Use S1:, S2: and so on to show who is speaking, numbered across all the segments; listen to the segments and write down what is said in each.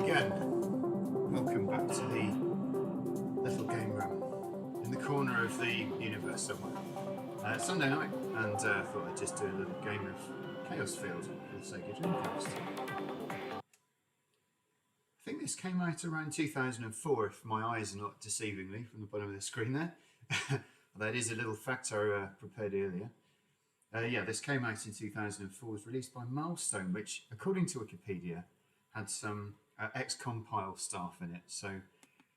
S1: again. Welcome back to the little game room in the corner of the universe somewhere. It's Sunday night, and I thought I'd just do a little game of Chaos Field for the Sega Dreamcast. I think this came out around 2004, if my eyes are not deceiving me from the bottom of the screen there. That is a little fact I prepared earlier. Yeah, this came out in 2004, was released by Milestone, which, according to Wikipedia, had some ex-compile staff in it. So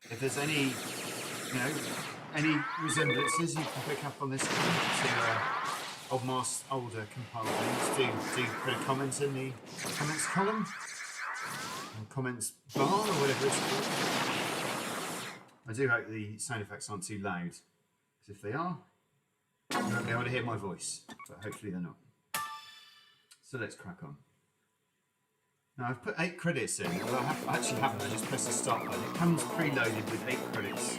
S1: if there's any, any resemblances you can pick up on this to older compile games, do put a comment in the comments column, or comments bar, or whatever it's called. I do hope the sound effects aren't too loud, because if they are, you won't be able to hear my voice, but hopefully they're not. So let's crack on. Now I've put 8 credits in. Well, I actually haven't, I just pressed the start button. It comes preloaded with 8 credits.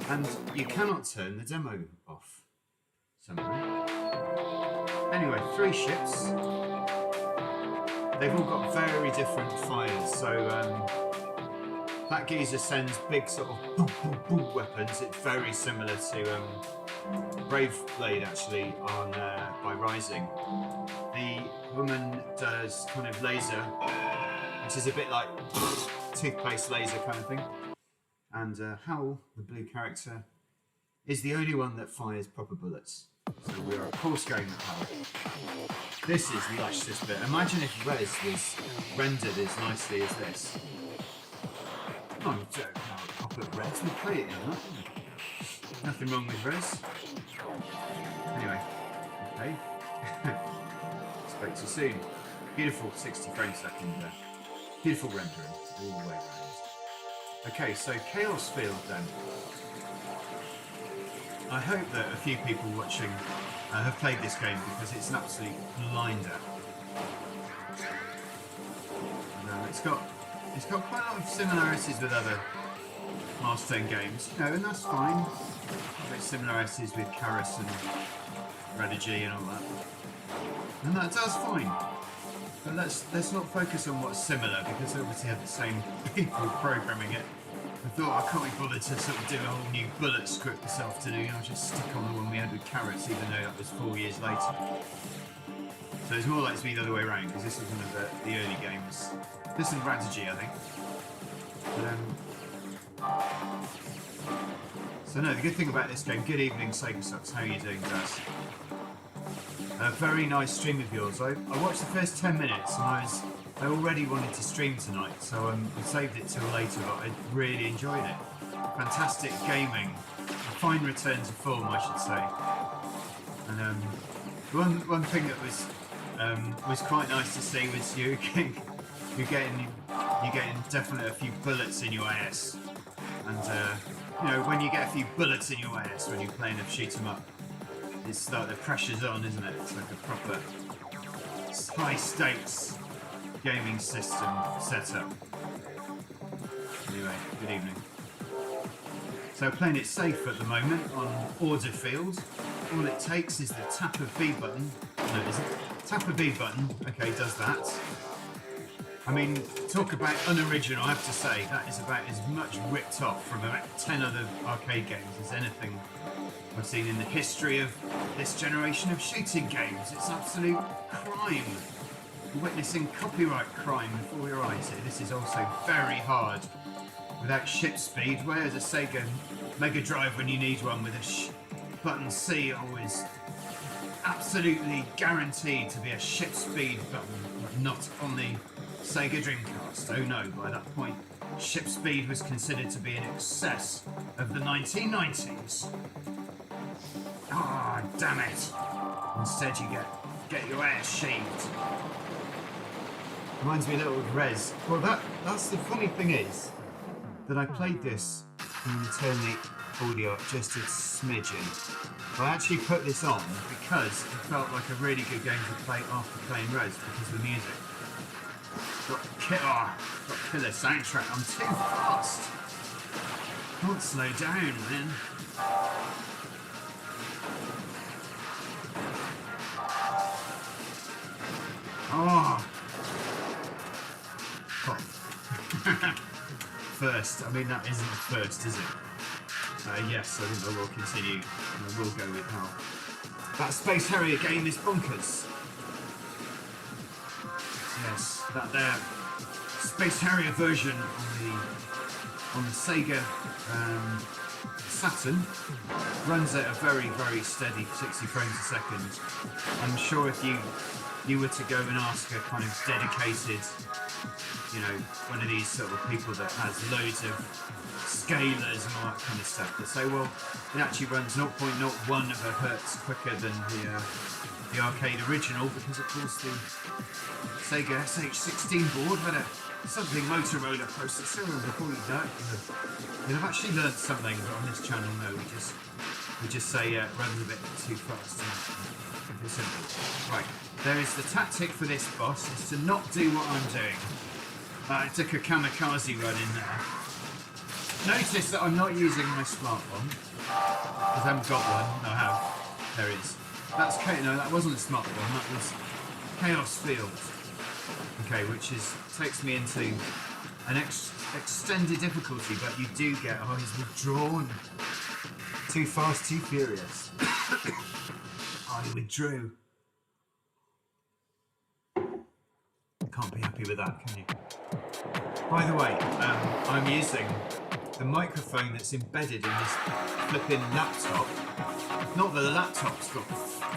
S1: And you cannot turn the demo off somehow. Anyway, 3 ships. They've all got very different fires, so that geezer sends big sort of boom, boom, boom weapons. It's very similar to Brave Blade actually on by Rising. The woman does kind of laser, which is a bit like toothpaste laser kind of thing. And Hal, the blue character, is the only one that fires proper bullets. So we are of course going at Hal. This is the this bit. Imagine if Res was rendered as nicely as this. Oh, you don't know a proper Res. We play it in that. Nothing wrong with Res. Anyway, okay. Spoke too soon. Beautiful 60 frames a second there. Beautiful rendering all the way around. Okay, so Chaos Field then. I hope that a few people watching have played this game because it's an absolute blinder. And, it's got quite a lot of similarities with other Milestone games, and that's fine. There's similarities with Karas and Radigy and all that. And that's fine. But let's not focus on what's similar, because they obviously have the same people programming it. I thought I can't be bothered to sort of do a whole new bullet script this afternoon. I'll just stick on the one we had with Carrots, even though that was 4 years later. So it's more likely to be the other way around, because this was one of the early games. This is Radigy, I think. So no, the good thing about this game, good evening Sega Sucks, how are you doing guys? A very nice stream of yours. I watched the first 10 minutes and I already wanted to stream tonight, so I saved it till later, but I really enjoyed it. Fantastic gaming, a fine return to form I should say. And one thing that was quite nice to see was you're getting definitely a few bullets in your ass. And when you get a few bullets in your ass when you're playing a shoot 'em up, it's like the pressure's on, isn't it? It's like a proper high stakes gaming system setup. Anyway, good evening. So playing it safe at the moment on Order Field. All it takes is the tap of B button. No, it isn't. Tap of B button. Okay, does that. I mean, talk about unoriginal, I have to say, that is about as much ripped off from about 10 other arcade games as anything I've seen in the history of this generation of shooting games. It's absolute crime. We're witnessing copyright crime before your eyes here. This is also very hard without ship speed, whereas a Sega Mega Drive, when you need one with a button C, always absolutely guaranteed to be a ship speed button, but not on the Sega Dreamcast. Oh no, by that point, ship speed was considered to be in excess of the 1990s. Ah, damn it! Instead you get your ass shaved. Reminds me a little of Res. Well, that's the funny thing is that I played this and turned the audio up just a smidgen. I actually put this on because it felt like a really good game to play after playing Res because of the music. Got killer soundtrack. I'm too fast. Can't slow down, man. Oh. first. I mean, that isn't a first, is it? Yes, I think I will continue. And I will go with how that Space Harrier game is bonkers. Yes, that there Space Harrier version on the Sega Saturn runs at a very, very steady 60 frames a second. I'm sure if you were to go and ask a kind of dedicated, you know, one of these sort of people that has loads of scalers and all that kind of stuff, that say, well, it actually runs 0.01 of a hertz quicker than the arcade original, because of course the Sega SH16 board had a something Motorola processor, and before you know it, you'll have actually learned something. But on this channel, no, we just say it runs a bit too fast. And it's simple. Right, there is the tactic for this boss, is to not do what I'm doing. I took a kamikaze run in there. Notice that I'm not using my smartphone, because I haven't got one. No, I have. There it is. That's no, that wasn't a smartphone. That was Chaos Field. Okay, which takes me into an extended difficulty, but you do get eyes withdrawn. Too fast, too furious. I withdrew. Can't be happy with that, can you? By the way, I'm using the microphone that's embedded in this flipping laptop. Not that the laptop's got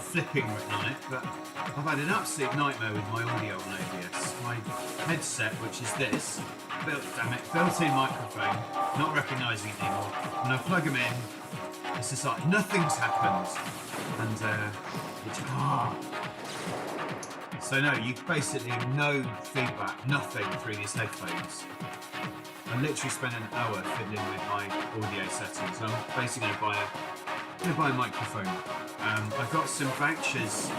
S1: flipping written on it, but I've had an absolute nightmare with my audio on OBS. My headset, which is this, built-in microphone, not recognising it anymore. When I plug them in, it's just like nothing's happened. And so no, you basically have no feedback, nothing through these headphones. I literally spent an hour fiddling with my audio settings. So I'm basically going to buy a microphone. I've got some vouchers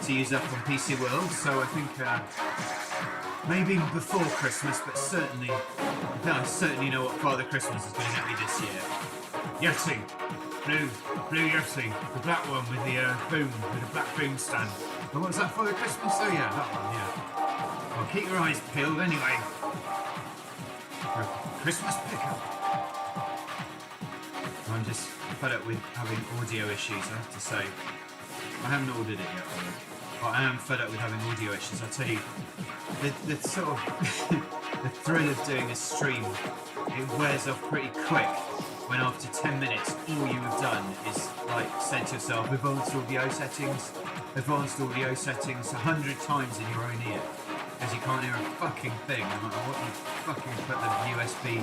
S1: to use up on PC World, so I think maybe before Christmas, but certainly, I certainly know what Father Christmas is going to get me this year. Yeti, blue Yeti, the black one with the boom, with the black boom stand. And what's that, Father Christmas? Oh yeah, that one, yeah. Well, keep your eyes peeled anyway. Christmas pickup. I'm just fed up with having audio issues, I have to say. I haven't ordered it yet, but I am fed up with having audio issues. I tell you, the sort of the thrill of doing a stream, it wears off pretty quick when after 10 minutes all you have done is like said to yourself, advanced audio settings 100 times in your own ear, because you can't hear a fucking thing, no matter what you fucking put the USB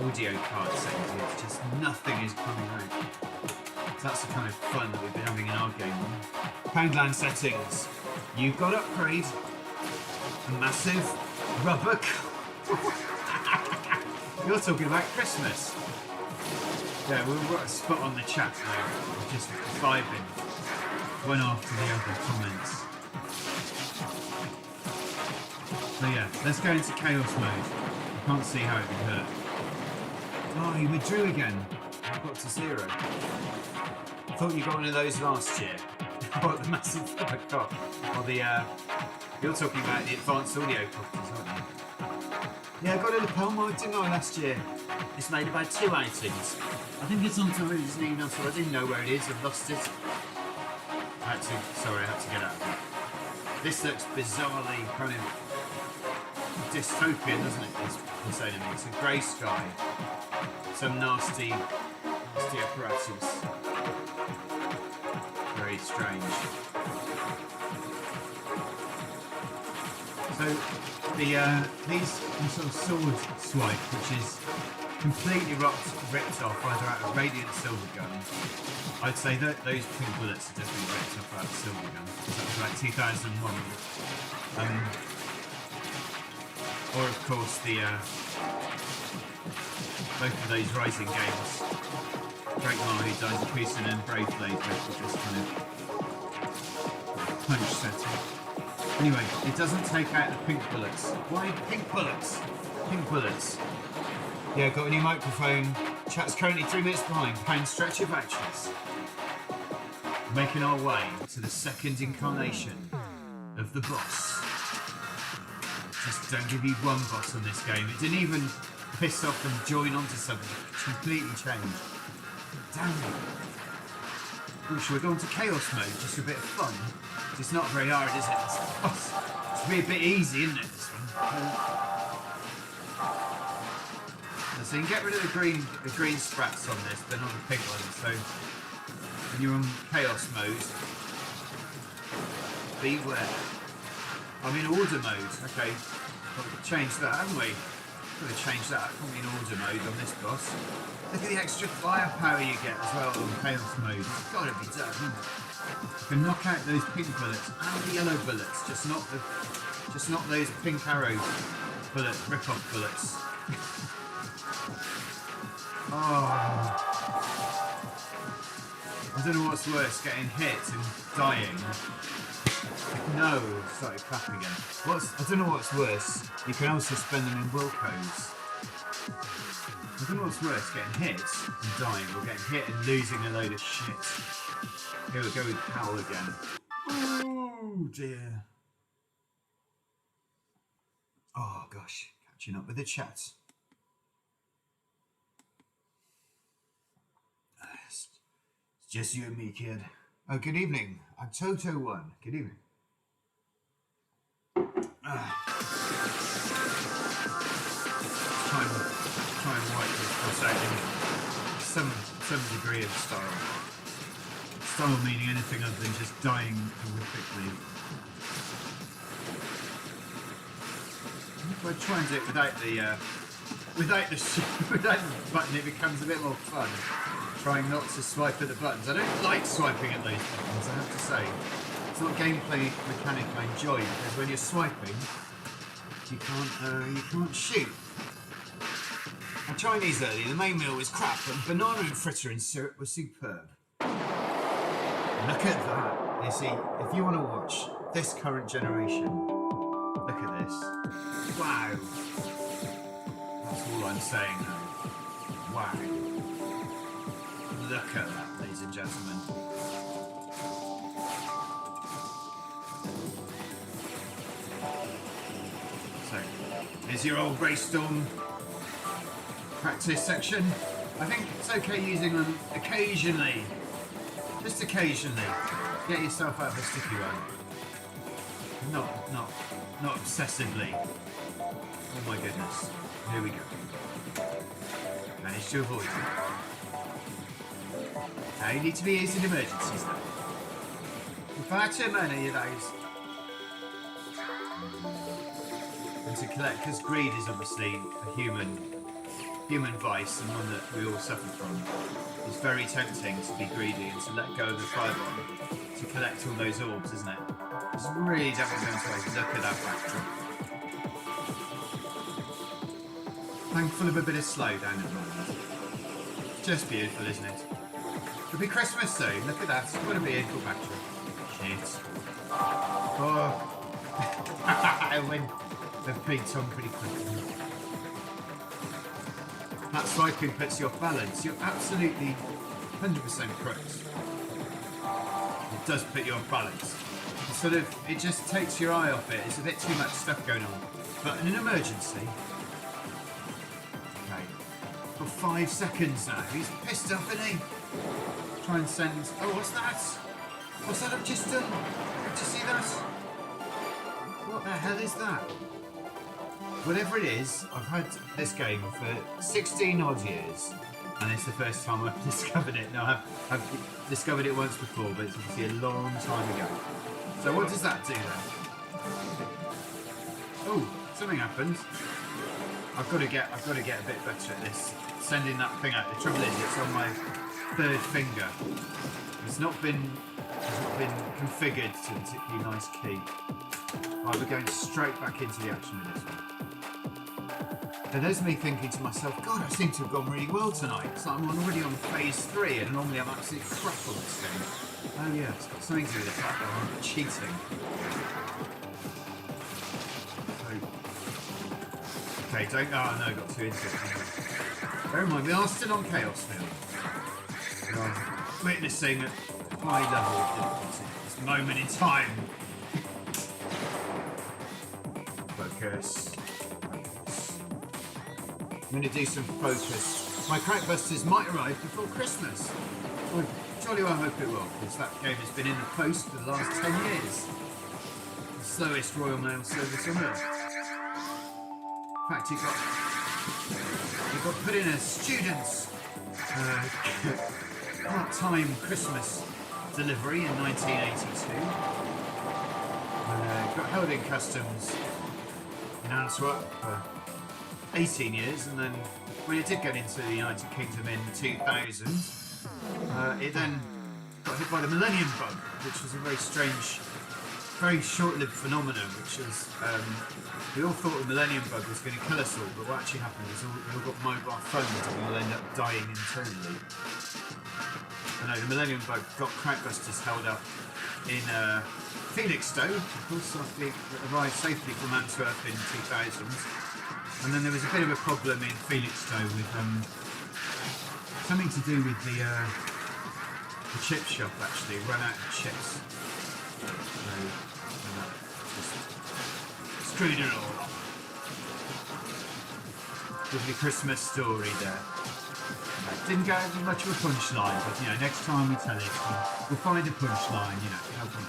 S1: audio card settings in. It's just nothing is coming out. So that's the kind of fun that we've been having in our game. Poundland settings. You've got to upgrade a massive rubber. You're talking about Christmas. Yeah, we're at a spot on the chat now. We're just vibing one after the other comments. So yeah, let's go into chaos mode. I can't see how it would hurt. Oh, he withdrew again. I got to 0. I thought you got one of those last year. What, the massive rubber cop? Or the, you're talking about the advanced audio copies, aren't you? Yeah, I got a lapel mic, didn't I, last year? It's made about 2 items. I think it's on top of his email, so I didn't know where it is. I've lost it. I had to get out of it. This looks bizarrely kind of dystopian, doesn't it? This enemy. It's a grey sky. Some nasty apparatus. Very strange. So these sort of sword swipe, which is completely ripped off either out of Radiant Silver Gun. I'd say that those pink bullets are definitely ripped off out of Silver Gun. That was like 2001. Or of course the both of those Rising games, Drake Mahi, Dies of Peace and Brave Blade, both with this kind of punch setting. Anyway, it doesn't take out the pink bullets. Why pink bullets? Pink bullets. Yeah, got a new microphone. Chat's currently 3 minutes behind. Pound stretch of actions. Making our way to the second incarnation of the boss. Just don't give you one boss on this game. It didn't even piss off and join onto something. Completely change. Damn it. Ooh, shall we go into chaos mode just for a bit of fun? It's not very hard, is it? It's be a bit easy, isn't it, this one? So you can get rid of the green sprats on this, but not the pink ones. So when you're on chaos mode, beware. I'm in order mode. Okay, we've changed that, haven't we? Got to change that. I'm in order mode on this boss. Look at the extra firepower you get as well on chaos mode. It's got to be done, isn't it? You can knock out those pink bullets and the yellow bullets, just not those pink arrow rip-off bullets. Oh, I don't know what's worse, getting hit and dying. No, started clapping again. I don't know what's worse. You can also spend them in Wilcos. I don't know what's worse, getting hit and dying, or getting hit and losing a load of shit. Here we go with Powell again. Oh dear. Oh gosh, catching up with the chat. It's just you and me, kid. Oh, good evening. I'm Toto1. Good evening. Try and wipe this cross out in some degree of style. Style meaning anything other than just dying horrifically. If I try and do it without the button, it becomes a bit more fun. Trying not to swipe at the buttons. I don't like swiping at those buttons, I have to say. It's not gameplay mechanic I enjoy, because when you're swiping, you can't shoot. I tried these earlier, the main meal was crap, but banana and fritter and syrup were superb. Look at that. You see, if you want to watch this current generation, look at this. Wow. That's all I'm saying now. Wow. Look at that, ladies and gentlemen. So, here's your old Raystorm practice section. I think it's okay using them occasionally. Just occasionally. Get yourself out of a sticky one. Not obsessively. Oh my goodness. Here we go. Managed to avoid it. Now you need to be used in emergencies though. Far too many of those. And to collect, because greed is obviously a human vice and one that we all suffer from. It's very tempting to be greedy and to let go of the firebomb to collect all those orbs, isn't it? It's really definitely going to waste. Look at that backdrop. Thankful of a bit of slowdown at the moment. Just beautiful, isn't it? It'll be Christmas soon. Look at that. What a beautiful backdrop. Shit. Oh. I win. They've peaked on pretty quickly. That swiping puts you off balance. You're absolutely 100% correct. It does put you off balance. It just takes your eye off it. It's a bit too much stuff going on. But in an emergency, okay, for 5 seconds now, he's pissed off, isn't he? Try and send. Oh, what's that? What's that I've just done? Did you see that? What the hell is that? Whatever it is, I've had this game for 16 odd years, and it's the first time I've discovered it. No, I've discovered it once before, but it's obviously a long time ago. So what does that do then? Oh, something happened. I've got to get a bit better at this. Sending that thing out. The trouble is, it's on my third finger. It's not been configured to a particularly nice key. Right, we're going straight back into the action with this one. And there's me thinking to myself, God, I seem to have gone really well tonight. So I'm already on phase 3, and normally I'm absolutely crap on this game. Oh yeah, it's got something to do with the fact that I'm cheating. Okay, don't. Oh no, I got too into it. Bear in mind, we are still on Chaos Field. We are witnessing a high level of difficulty at this moment in time. Focus. I'm going to do some focus. My Crackbusters might arrive before Christmas. Well, jolly well hope it will, because that game has been in the post for the last 10 years. The slowest Royal Mail service on earth. In fact, it got put in a student's part-time Christmas delivery in 1982. It got held in customs in Antwerp for 18 years, and then when it did get into the United Kingdom in 2000, it then got hit by the Millennium Bug, which was a very strange, very short-lived phenomenon, which was, we all thought the Millennium Bug was going to kill us all, but what actually happened was we all got mobile phones and we all ended up dying internally. I know the Millennium Bug got Crackbusters held up in Felixstowe, of course, after it arrived safely from Antwerp in 2000. And then there was a bit of a problem in Felixstowe with something to do with the chip shop actually run out of chips. So just screwed it all up. Lovely Christmas story there. Didn't go over much of a punchline, but you know, next time we tell it, we'll find a punchline, you know, help him.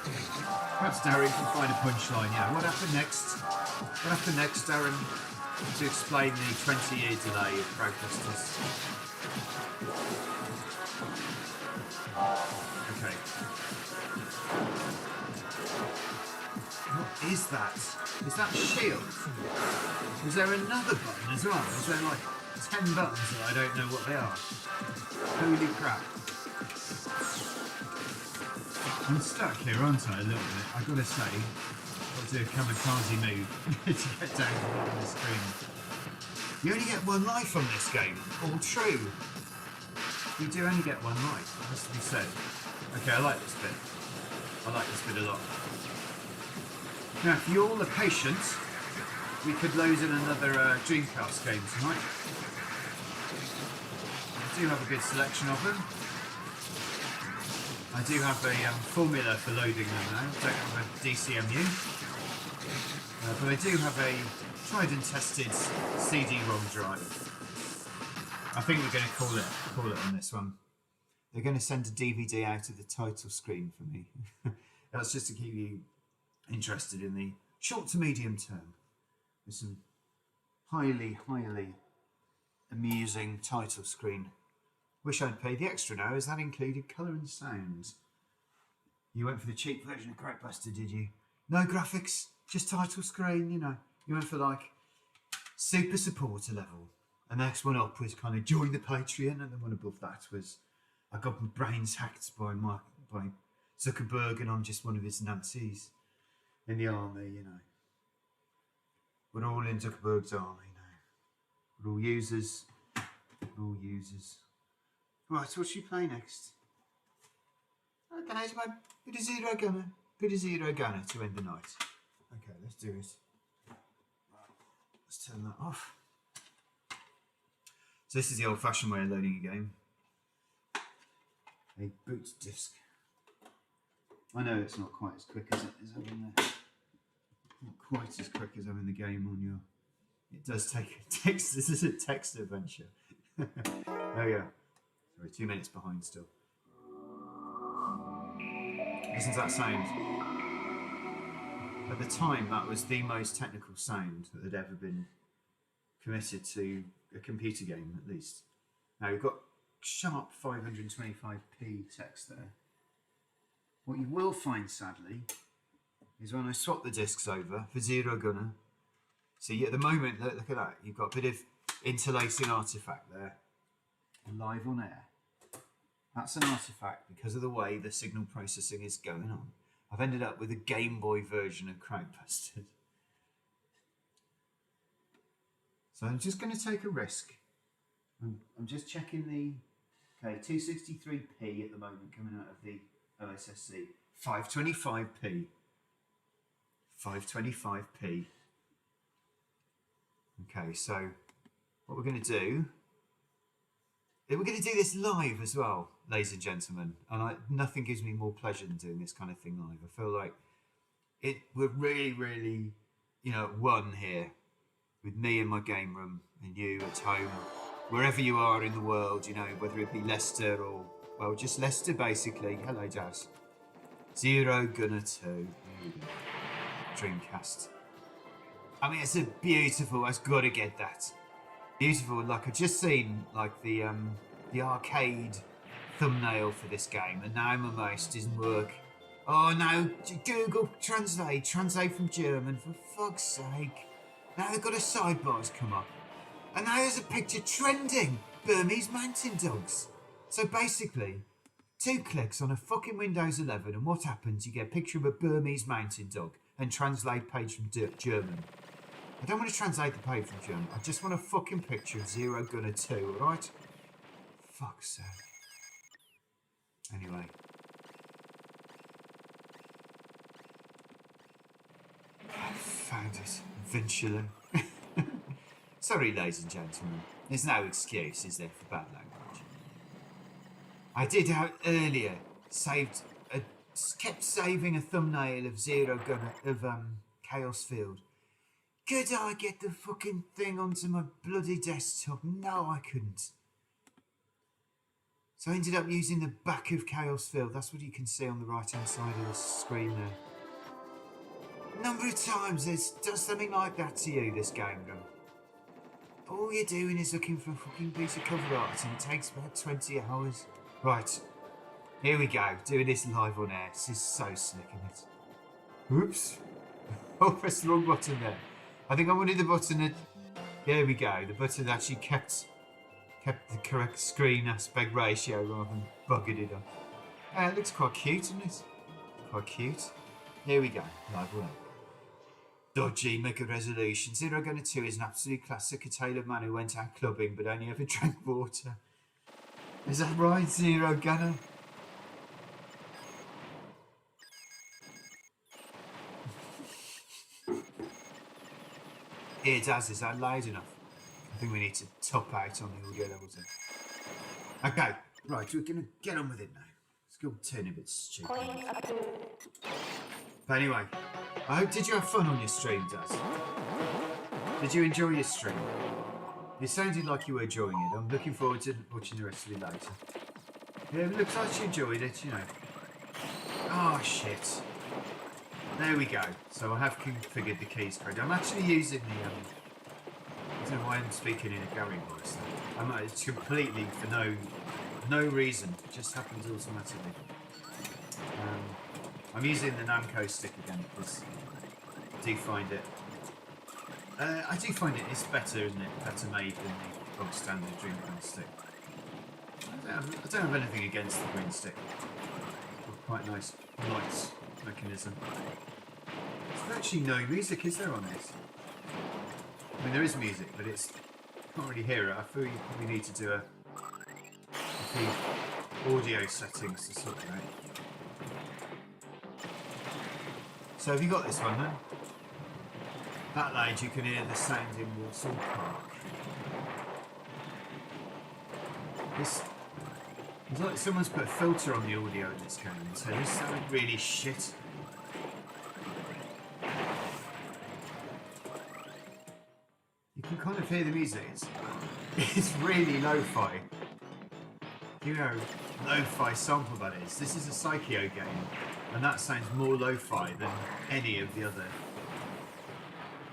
S1: Perhaps Darren can find a punchline, you know. What happened next? What happened next, Darren? To explain the 20-year delay of Crackbusters. Okay. What is that? Is that shield? Is there another button as well? Is there like 10 buttons that I don't know what they are? Holy crap. I'm stuck here, aren't I, a little bit? I've got to say, I've got to do a kamikaze move to get down to the bottom of the screen. You only get one life on this game. All true. You do only get one life, it has to be said. Okay, I like this bit. I like this bit a lot. Now, if you're all are patient, we could load in another Dreamcast game tonight. I do have a good selection of them. I do have a formula for loading them now. I don't have a DCMU. But I do have a tried and tested CD-ROM drive. I think we're going to call it on this one. They're going to send a DVD out of the title screen for me. That's just to keep you interested in the short to medium term. With some highly amusing title screen. Wish I'd paid the extra now, as that included colour and sound. You went for the cheap version of Crackbuster, did you? No graphics, just title screen, you know. You went for like super supporter level. The next one up was kind of join the Patreon, and the one above that was I got my brains hacked by Zuckerberg, and I'm just one of his Nazis in the army, you know. We're all in Zuckerberg's army now. We're all users. We're all users. Right, what should we play next? Okay, it's my bit of zero gunner to end the night. Okay, let's do it. Let's turn that off. So this is the old-fashioned way of loading a game. A boot disc. I know it's not quite as quick as having the, not quite as quick as having the game on your. It does take a text. This is a text adventure. Oh yeah. Sorry, 2 minutes behind still. Listen to that sound. At the time, that was the most technical sound that had ever been committed to a computer game, at least. Now we've got sharp 525p text there. What you will find, sadly, is when I swap the discs over for Zero Gunner. See, at the moment, look at that. You've got a bit of interlacing artifact there, live on air. That's an artifact because of the way the signal processing is going on. I've ended up with a Game Boy version of Crackbusters. So I'm just going to take a risk. I'm just checking the 263p at the moment coming out of the OSSC. 525p. 525p. Okay, so what we're going to do, we're going to do this live as well, ladies and gentlemen. And nothing gives me more pleasure than doing this kind of thing live. I feel like we're really, you know, one here. with me in my game room and you at home, wherever you are in the world, you know, whether it be Leicester or, well, just Leicester basically. Hello, Jazz. Zero Gunner 2. Dreamcast. I mean, it's a beautiful, I've got to get that. Beautiful, like I've just seen like the arcade thumbnail for this game, and now my mouse doesn't work. Oh no, Google Translate from German, for fuck's sake. Now they've got a sidebars come up. And now there's a picture trending, Burmese mountain dogs. So basically, 2 clicks on a fucking Windows 11 and what happens, you get a picture of a Burmese mountain dog and translate page from German. I don't want to translate the page from German, I just want a fucking picture of Zero Gunner 2, alright? Fuck's sake. Anyway. I found it, eventually. Sorry, ladies and gentlemen. There's no excuse, is there, for bad language? I did out earlier, kept saving a thumbnail of Zero Gunner, of Chaos Field. Could I get the fucking thing onto my bloody desktop? No, I couldn't. So I ended up using the back of Chaos Field. That's what you can see on the right-hand side of the screen there. A number of times it does something like that to you, this game room. All you're doing is looking for a fucking piece of cover art and it takes about 20 hours. Right, here we go, doing this live on air. This is so slick, isn't it? Oops. Oh, pressed the wrong button there. I think I wanted the button that... There we go, the button that actually kept the correct screen aspect ratio rather than buggered it up. It looks quite cute, doesn't it? Quite cute. Here we go, live on air. Dodgy mega resolution. Zero Gunner 2 is an absolute classic. A tale of man who went out clubbing but only ever drank water. Is that right, Zero Gunner? Here, Daz, is that loud enough? I think we need to top out on the audio levels then. Okay, right, we're going to get on with it now. It's going to turn a bit stupid. But anyway, I hope, did you have fun on your stream, Daz? Did you enjoy your stream? It sounded like you were enjoying it. I'm looking forward to watching the rest of it later. Yeah, it looks like you enjoyed it, you know. Oh, shit. There we go. So I have configured the keys correctly. I'm actually using the, I don't know why I'm speaking in a Gary voice. It's completely for no reason. It just happens automatically. I'm using the Namco stick again because I do find it is better, isn't it? Better made than the bog standard Dreamcast stick. I don't have anything against the green stick. Quite nice lights mechanism. There's actually no music, is there, on this? I mean, there is music, but it's can't really hear it. I feel you probably need to do a few audio settings to sort it out. So have you got this one then? That loud you can hear the sound in Walsall Park. It's like someone's put a filter on the audio in this game, so this sounded really shit. You can kind of hear the music. It's really lo-fi. You know, lo-fi sample that is. This is a Psycho game, and that sounds more lo-fi than any of the other.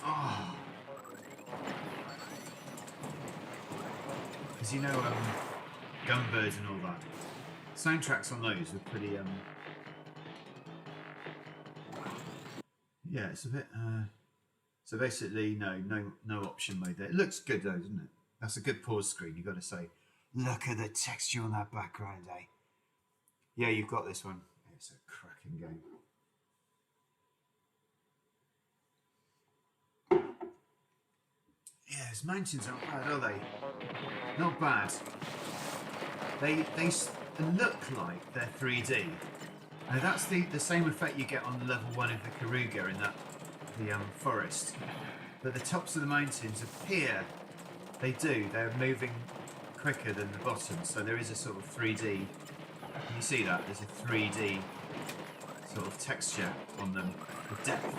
S1: Oh. Because you know, Gunbird and all that. Soundtracks on those were pretty, yeah, it's a bit, so basically, no option mode there. It looks good though, doesn't it? That's a good pause screen, you've got to say. Look at the texture on that background, eh? Yeah, you've got this one. It's a cracking game. Yeah, those mountains aren't bad, are they? Not bad. They look like they're 3D. Now that's the same effect you get on level 1 of the Karuga in the forest. But the tops of the mountains appear, they're moving quicker than the bottom, so there is a sort of 3D. Can you see that? There's a 3D sort of texture on them, the depth,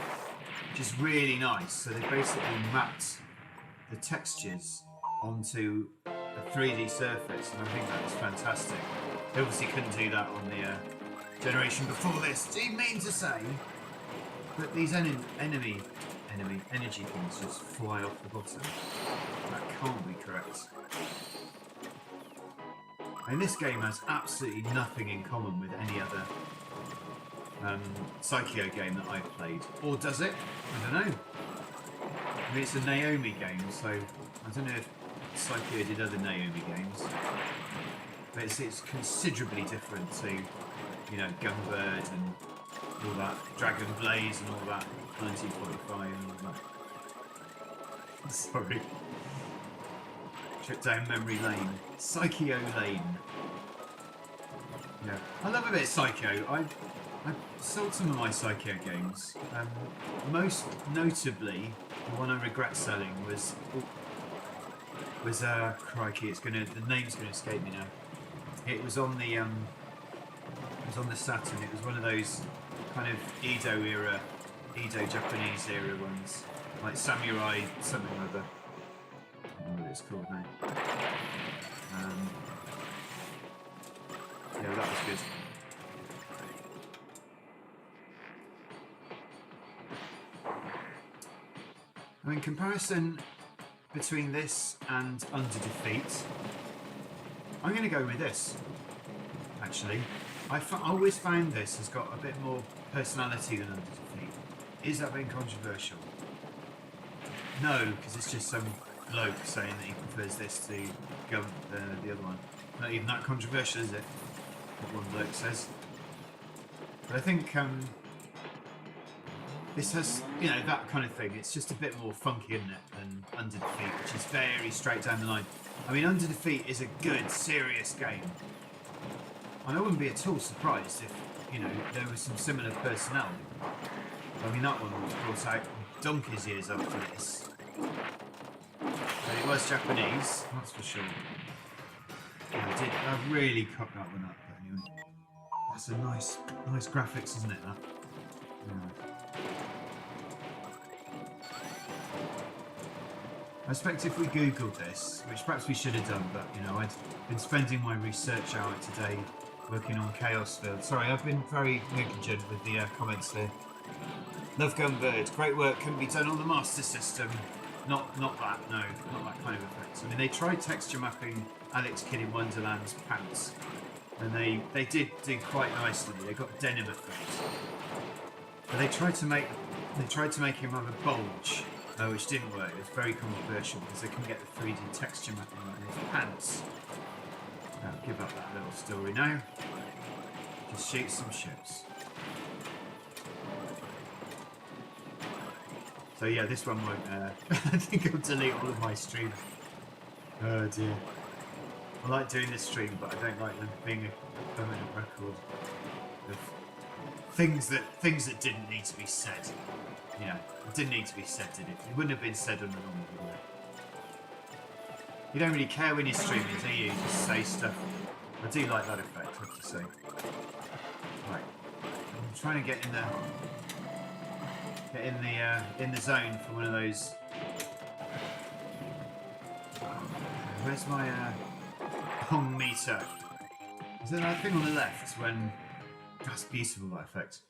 S1: which is really nice. So they basically mapped the textures onto a 3D surface, and I think that was fantastic. They obviously couldn't do that on the generation before this. Do you mean to say that these energy things just fly off the bottom? That can't be correct. And this game has absolutely nothing in common with any other Psycho game that I've played. Or does it? I don't know. I mean, it's a Naomi game, so I don't know if Psycho did other Naomi games. But it's considerably different to, you know, Gunbird and all that, Dragon Blaze and all that, 1945 and all that. Sorry. Trip down memory lane. Psycho Lane. Yeah, I love a bit of Psycho. I sold some of my Psycho games. Most notably, the one I regret selling was crikey, the name's gonna escape me now. It was on the Saturn. It was one of those kind of Edo Japanese era ones, like Samurai something or other. I don't know what it's called now. Yeah, that was good. I mean, comparison between this and Under Defeat, I'm going to go with this, actually. I always found this has got a bit more personality than Under Defeat. Is that being controversial? No, because it's just some bloke saying that he prefers this to the other one. Not even that controversial, is it? What one bloke says. But I think this has, you know, that kind of thing. It's just a bit more funky, isn't it, than Under Defeat, which is very straight down the line. I mean, Under Defeat is a good, serious game. And I wouldn't be at all surprised if, you know, there was some similar personnel. I mean, that one was brought out donkey's years after this. But it was Japanese, that's for sure. I really cocked that one up, but anyway. That's a nice graphics, isn't it, that? Yeah. I expect if we googled this, which perhaps we should have done, but you know, I'd been spending my research hour today working on Chaosville. Sorry, I've been very negligent with the comments there. Love Gunbird, great work, couldn't be done on the Master System. Not that, no, not that kind of effect. I mean, they tried texture mapping Alex Kidd in Wonderland's pants, and they did do quite nicely. They got denim effect, but they tried to make him have a bulge. Which didn't work. It was very controversial because they couldn't get the 3D texture mapping right in his pants. I'll give up that little story now. Just shoot some ships. So yeah, this one won't. I think I'll delete all of my streams. Oh dear. I like doing this stream, but I don't like them being a permanent record of things that didn't need to be said. Yeah, it didn't need to be said, did it? It wouldn't have been said on a normal video. You don't really care when you're streaming, do you? You just say stuff. I do like that effect, I have to say. Right, I'm trying to get in the zone for one of those. Where's my hung meter? Is there that thing on the left when? That's beautiful, that effect.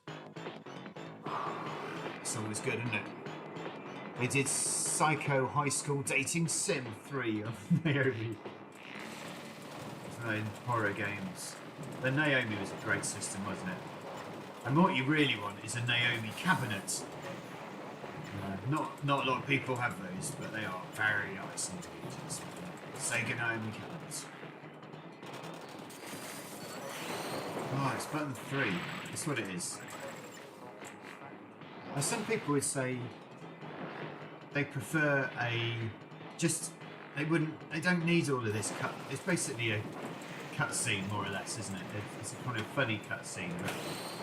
S1: It's always good, isn't it? They did Psycho High School Dating Sim 3 on Naomi. In horror games. The Naomi was a great system, wasn't it? And what you really want is a Naomi cabinet. Not a lot of people have those, but they are very nice indeed. Sega Naomi cabinets. Oh, it's button 3. That's what it is. Now, some people would say they prefer they don't need all of this cut. It's basically a cutscene, more or less, isn't it? It's a kind of funny cutscene, but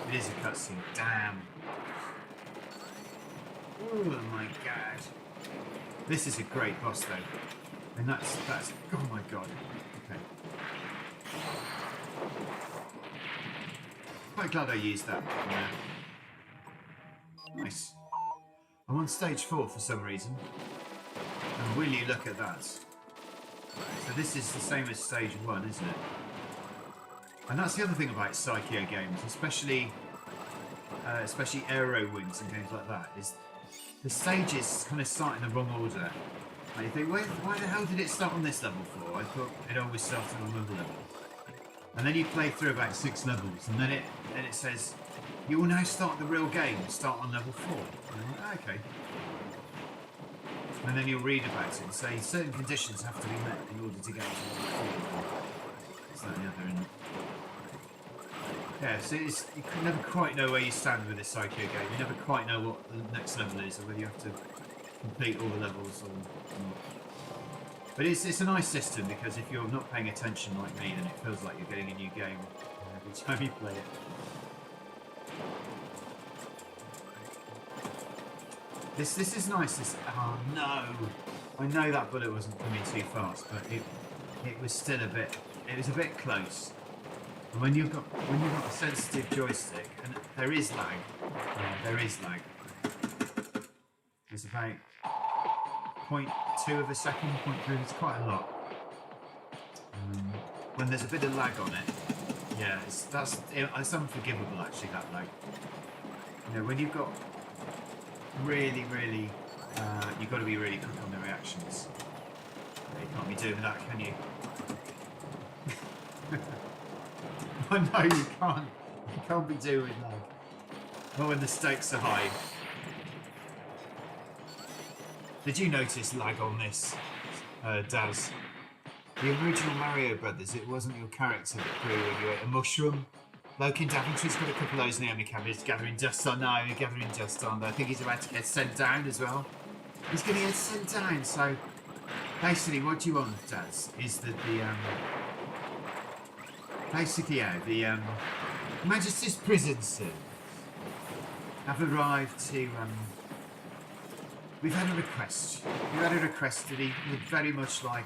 S1: it is a cutscene. Damn. Oh my god. This is a great boss though. And that's oh my god. Okay. Quite glad I used that. Yeah. Nice. I'm on stage 4 for some reason. And will you look at that? So this is the same as stage 1, isn't it? And that's the other thing about Psycho games, especially Aero Wings and games like that, is the stages kind of start in the wrong order. And you think, why the hell did it start on this level for? I thought it always started on another level. And then you play through about 6 levels, and then it says, you will now start the real game, start on level 4. And I'm like, okay. And then you'll read about it and say certain conditions have to be met in order to get to level 4. Is that the other end? Yeah, so you can never quite know where you stand with this Psycho game. You never quite know what the next level is, or whether you have to complete all the levels or not. But it's a nice system, because if you're not paying attention like me, then it feels like you're getting a new game every time you play it. This is nice. Oh no! I know that bullet wasn't coming too fast, but it was still a bit close. And when you've got a sensitive joystick, and there is lag. There is lag. It's about 0.2 of a second, 0.3. It's quite a lot. When there's a bit of lag on it, yeah, it's unforgivable actually, that lag. You know, when you've got really, you've got to be really quick on the reactions. You can't be doing that, can you? Oh no, you can't. You can't be doing that. Not when the stakes are high. Did you notice lag on this, Daz? The original Mario Brothers, it wasn't your character that grew when you ate a mushroom. Lokin Daventry's got a couple of those in the enemy cabinets gathering dust on. No, you're gathering dust on, but I think he's about to get sent down as well. He's going to get sent down, so basically what you want, Daz, is that the Majesty's prison service have arrived to we've had a request. We've had a request that he would very much like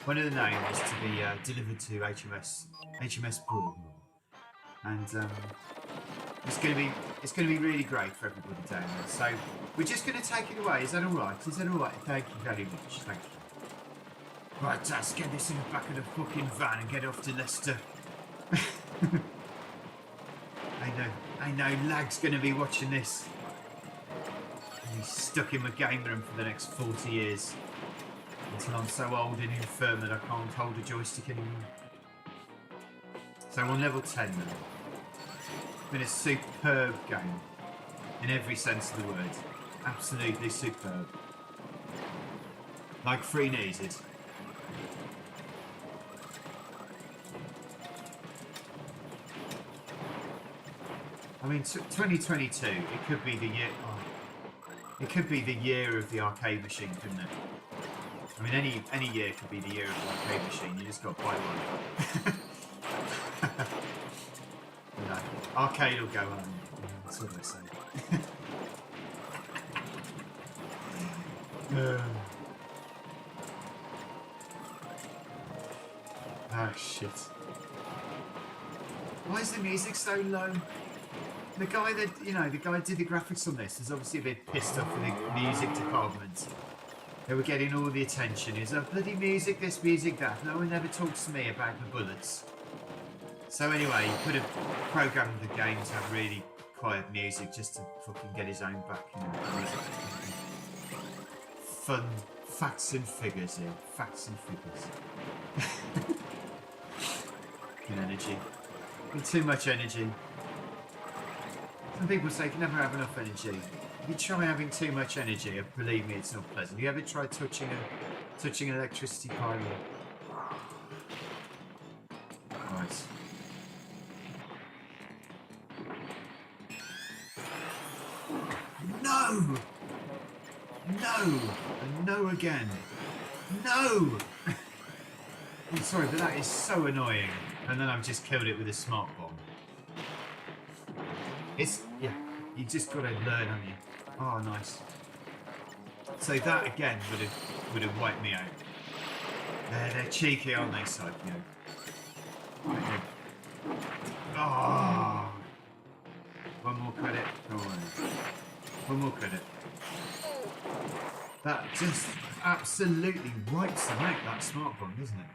S1: one of the names to be delivered to HMS Broadmoor, and it's going to be really great for everybody down there. So we're just going to take it away. Is that all right? Is that all right? Thank you very much. Thank you. Right, let's get this in the back of the fucking van and get off to Leicester. I know. Lag's going to be watching this. He's stuck in my game room for the next 40 years. Until I'm so old and infirm that I can't hold a joystick anymore. So I'm on level 10 now. It's been a superb game. In every sense of the word. Absolutely superb. Like free needed. I mean, 2022, it could be the year. Oh, it could be the year of the arcade machine, couldn't it? I mean, any year could be the year of the arcade machine. You just got to buy one. You know, arcade will go on. That's what I say. Oh shit! Why is the music so low? The guy that did the graphics on this is obviously a bit pissed off with the music department. They were getting all the attention. He was like, bloody music this, music that. No one ever talks to me about the bullets. So anyway, he could have programmed the game to have really quiet music just to fucking get his own back. You know, music. Fun facts and figures here. Facts and figures. Good energy. With too much energy. Some people say you can never have enough energy. If you try having too much energy, believe me, it's not pleasant. Have you ever tried touching an electricity pile? Right. No! No! And no again. No! I'm sorry, but that is so annoying. And then I've just killed it with a smart bomb. Yeah, you just got to learn, haven't you? Oh, nice. So that again would have wiped me out. They're cheeky, aren't they, Psycho? Oh. One more credit. Come on. One more credit. That just absolutely wipes them out, that smart bomb, doesn't it?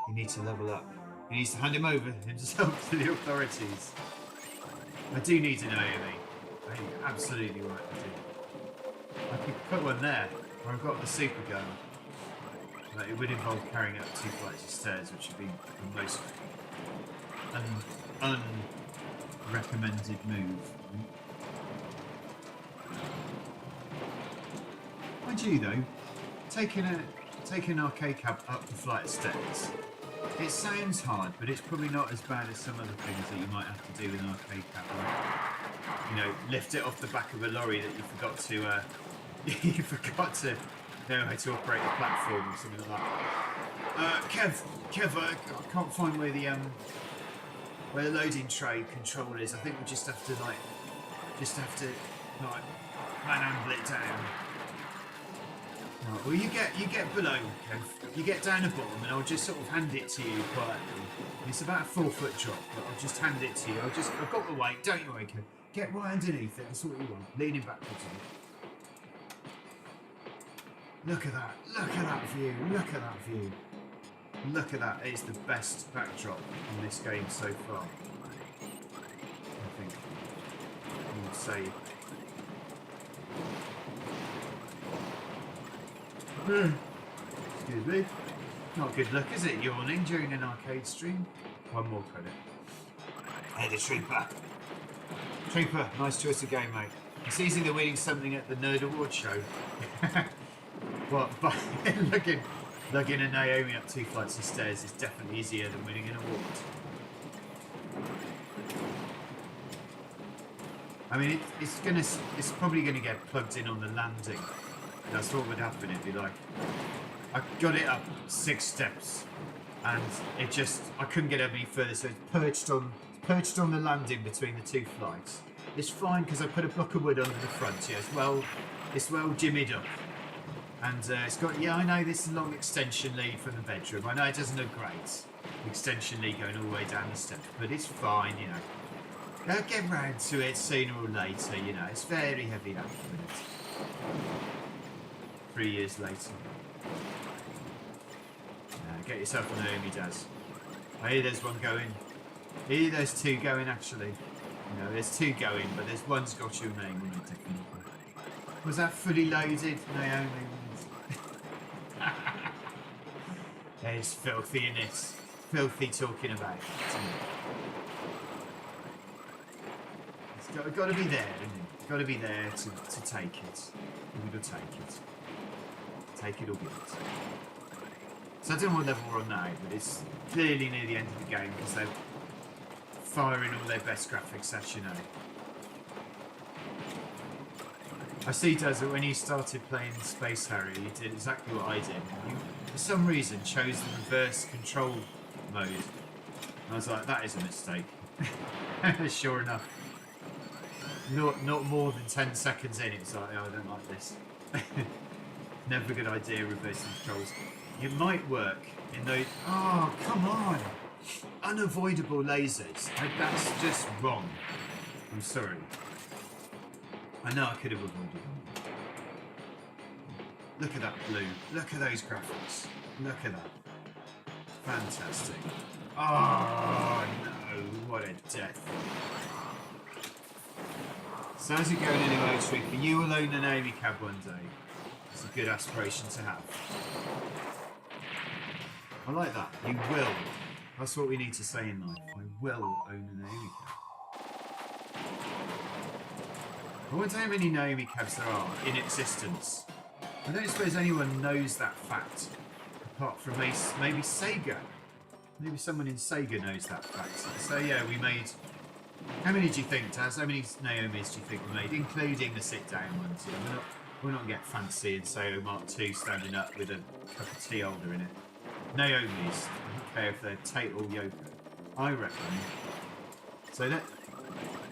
S1: He needs to level up. He needs to hand him over himself to the authorities. I do need an AoE. You're absolutely right, I do. I could put one there, where I've got the super gun. But it would involve carrying up 2 flights of stairs, which would be the most unrecommended move. Mind you though, taking an arcade cab up the flight of stairs, it sounds hard, but it's probably not as bad as some other things that you might have to do with an arcade cab. Like, you know, lift it off the back of a lorry that you forgot to know how to operate the platform or something like that. Kev, I can't find where the loading tray control is. I think we just have to manhandle it down. Right, well, you get below, Kev. You get down the bottom, and I'll just sort of hand it to you quietly. It's about a 4-foot drop, but I'll just hand it to you. I've got the weight. Don't you worry, Kev. Get right underneath it. That's what you want. Leaning backwards on it. Look at that. Look at that view. Look at that view. Look at that. It's the best backdrop in this game so far. I think you would say. Excuse me. Not good luck, is it? Yawning during an arcade stream. One more credit. Hey, the Trooper. Trooper, nice choice of game, mate. It's easy to winning something at the Nerd Award show. What? But lugging a Naomi up 2 flights of stairs is definitely easier than winning an award. I mean, it's probably gonna get plugged in on the landing. That's what would happen. It'd be like, I got it up 6 steps, and I couldn't get any further. So it's perched on the landing between the 2 flights. It's fine because I put a block of wood under the front. Yeah, it's well jimmied up. And it's got, I know this is a long extension lead from the bedroom. I know it doesn't look great, the extension lead going all the way down the steps, but it's fine, you know. They'll get round to it sooner or later, you know. It's very heavy that minute. 3 years later. Get yourself an Naomi, Daz. I hear there's one going. I hear there's 2 going, actually. You know, there's 2 going, but there's one's got your name on it, definitely. Was that fully loaded, Naomi? There's filthy in it. Filthy talking about it. It's got to be there, isn't it? It's got to be there to take it. We've got to take it. Take it or give it. So I don't know what level we're on now, but it's clearly near the end of the game because they're firing all their best graphics, as you know. I see, Daz, that when you started playing Space Harrier, you did exactly what I did. You, for some reason, chose the reverse control mode. And I was like, that is a mistake. Sure enough. Not more than 10 seconds in, it's like, oh, I don't like this. Never a good idea, reversing controls. It might work in those... Oh, come on! Unavoidable lasers. That's just wrong. I'm sorry. I know I could have avoided them. Look at that blue. Look at those graphics. Look at that. Fantastic. Oh no, what a death. So how's it going anyway, Trick? You will own an Naomi cab one day. It's a good aspiration to have. I like that. You will. That's what we need to say in life. I will own a Naomi cab. I wonder how many Naomi cabs there are in existence. I don't suppose anyone knows that fact, apart from maybe Sega. Maybe someone in Sega knows that fact. So yeah, we made... How many do you think, Taz? How many Naomis do you think we made, including the sit-down ones? You know, we're not getting fancy and say, oh, Mark II standing up with a cup of tea holder in it. Naomis, I don't care if they're Tate or Yoko. I reckon. So that...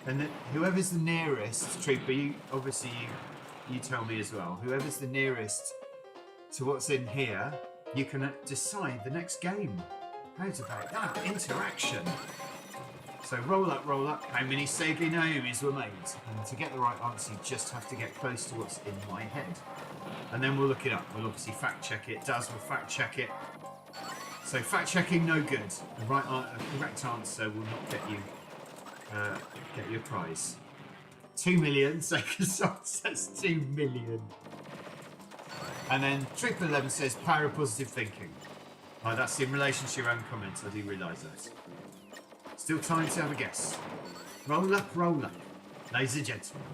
S1: And whoever's the nearest, Trooper, you tell me as well. Whoever's the nearest to what's in here, you can decide the next game. How's about that? Interaction. So roll up, how many Sega Naomis were made? And to get the right answer, you just have to get close to what's in my head. and then we'll look it up. We'll obviously fact check it. Daz will fact check it. So fact checking, no good. The correct answer will not get you a prize. 2 million. Sega Soft says 2 million. And then Triple 11 says power of positive thinking. Oh, that's in relation to your own comments. I do realise that. Still time to have a guess. Roll up, ladies and gentlemen.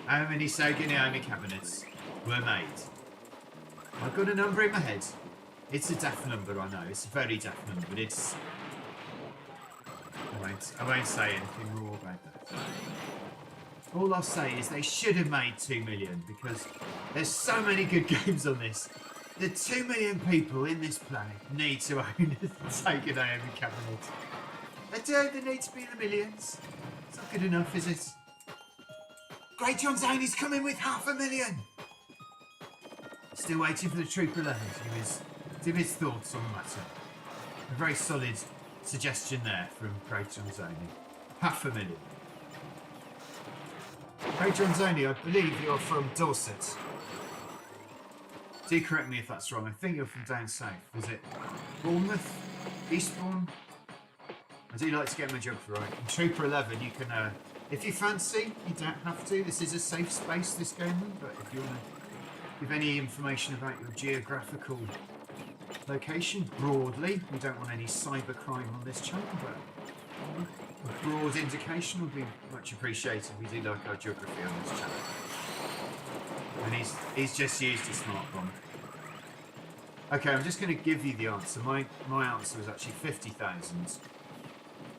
S1: How many Sega Naomi cabinets were made? I've got a number in my head. It's a daft number, I know. It's a very daft number, but it's... I won't say anything more about that. All I'll say is they should have made 2 million because there's so many good games on this. The 2 million people in this planet need to own a Sega Naomi cabinet. They do, they need to be in the millions. It's not good enough, is it? Great John Zane is coming with 500,000. Still waiting for the Trooper 11 to give his thoughts on the matter. A very solid suggestion there from Great John Zane. 500,000. Great John Zane, I believe you're from Dorset. Do correct me if that's wrong. I think you're from down south. Was it Bournemouth? Eastbourne? I do like to get my geography right. And Trooper 11, you can, if you fancy, you don't have to. This is a safe space, this game, but if you want to give any information about your geographical location, broadly, we don't want any cybercrime on this channel, but a broad indication would be much appreciated. We do like our geography on this channel. And he's just used a smartphone. Okay, I'm just going to give you the answer. My answer was actually 50,000.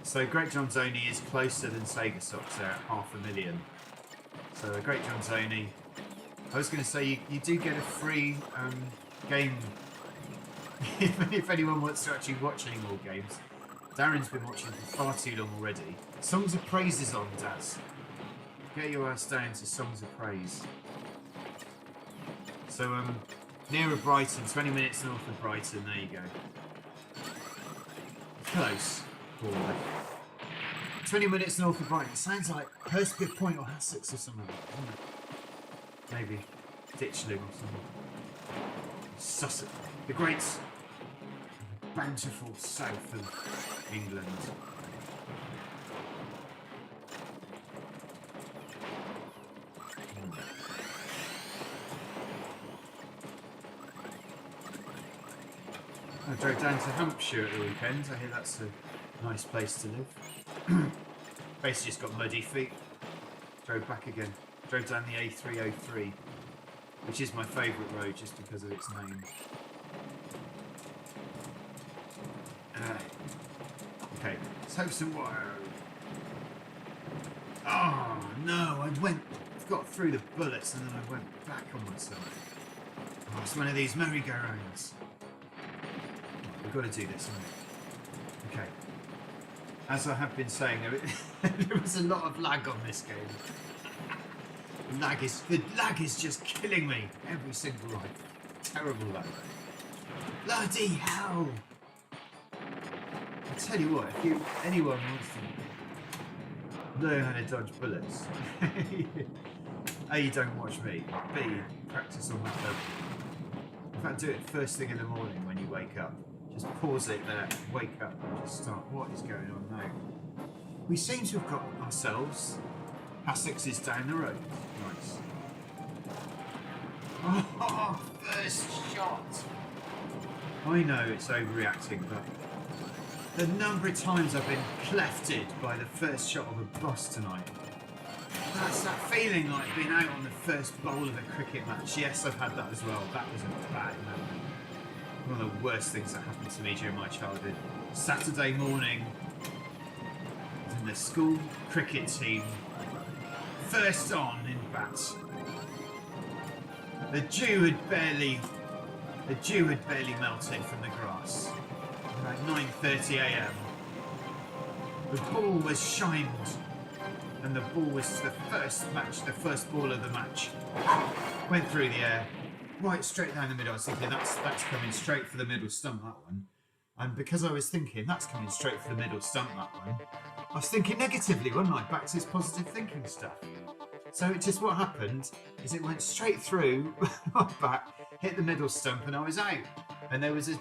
S1: So Great John Zoney is closer than Sega Socks there at 500,000. So Great John Zoney, I was going to say you do get a free game if anyone wants to actually watch any more games. Darren's been watching for far too long already. Songs of Praise is on, Daz. Get your ass down to Songs of Praise. So nearer Brighton, 20 minutes north of Brighton, there you go. Close. 20 minutes north of Brighton. Sounds like Hurstpit Point or Hassocks or something. Maybe Ditchling or something. Sussex. The great bountiful south of England. I drove down to Hampshire at the weekend. I hear that's a nice place to live. Basically just got muddy feet. Drove back again. Drove down the A303, which is my favourite road just because of its name. Okay, let's have some water. Oh no, I got through the bullets and then I went back on myself. Oh, it's one of these merry-go-rounds. We've got to do this, haven't we? Okay. As I have been saying, there was a lot of lag on this game. The lag is just killing me every single ride. Terrible lag. Bloody hell! I tell you what, if anyone wants to learn how to dodge bullets, A, you don't watch me. B, practice on that level. In fact, do it first thing in the morning when you wake up. Just pause it there, wake up and just start. What is going on now? We seem to have got ourselves Hassocks is down the road. Nice. Oh, first shot! I know it's overreacting, but the number of times I've been clefted by the first shot of a bus tonight. That's that feeling like being out on the first bowl of a cricket match. Yes, I've had that as well. That was a bad moment. One of the worst things that happened to me during my childhood. Saturday morning, in the school cricket team, first on in bat. The dew had barely melted from the grass. About 9:30 AM. The ball was shimed, and the ball was the first ball of the match. Went through the air, right straight down the middle. I was thinking that's coming straight for the middle stump, that one. And because I was thinking that's coming straight for the middle stump, that one, I was thinking negatively, wasn't I? Back to this positive thinking stuff. So it just, what happened is it went straight through my back, hit the middle stump, and I was out. And there was a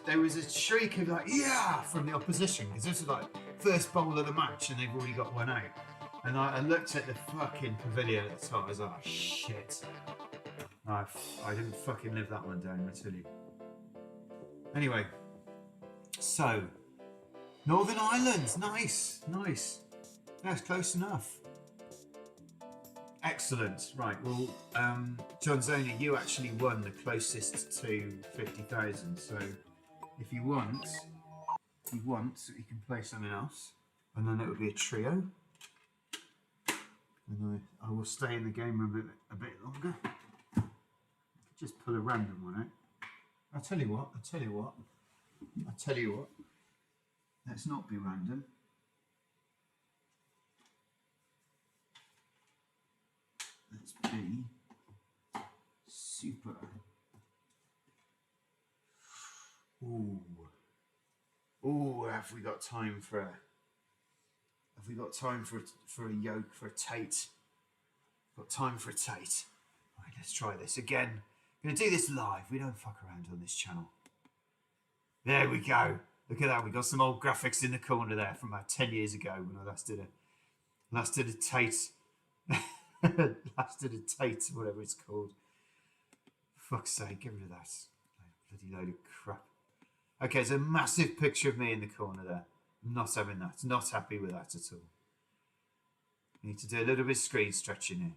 S1: shriek of like, yeah, from the opposition, because this was like first bowl of the match and they've already got one out. And I looked at the fucking pavilion at the time, I was like, oh, shit. I didn't fucking live that one down, I tell you. Anyway, so, Northern Ireland, nice, nice. That's close enough. Excellent. Right, well, John Zoni, you actually won the closest to 50,000. So if you want, you can play something else. And then it would be a trio. And I will stay in the game a bit longer. Just pull a random one out. I'll tell you what. Let's not be random. Let's be super. Ooh. Ooh, have we got time for a yoke, for a Tate? Got time for a Tate. Right, let's try this again. I'm gonna do this live. We don't fuck around on this channel. There we go. Look at that. We got some old graphics in the corner there from about 10 years ago when I last did a Tate. Last did a Tate, whatever it's called. For fuck's sake, get rid of that. Bloody load of crap. Okay, there's a massive picture of me in the corner there. I'm not having that. Not happy with that at all. We need to do a little bit of screen stretching here.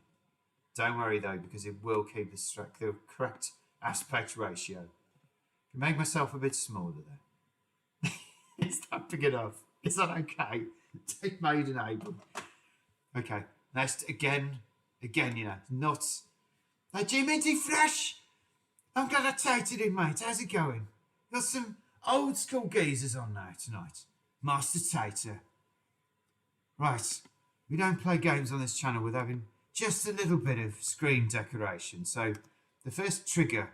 S1: Don't worry though, because it will keep the correct aspect ratio. I can make myself a bit smaller there. Is that big enough? Is that okay? Take made and able. Okay, next again, you know, not. Hey, G-Minty Fresh! I'm glad I tated in, mate. How's it going? Got some old school geezers on now tonight. Master Tater. Right, we don't play games on this channel with having just a little bit of screen decoration. So, the first trigger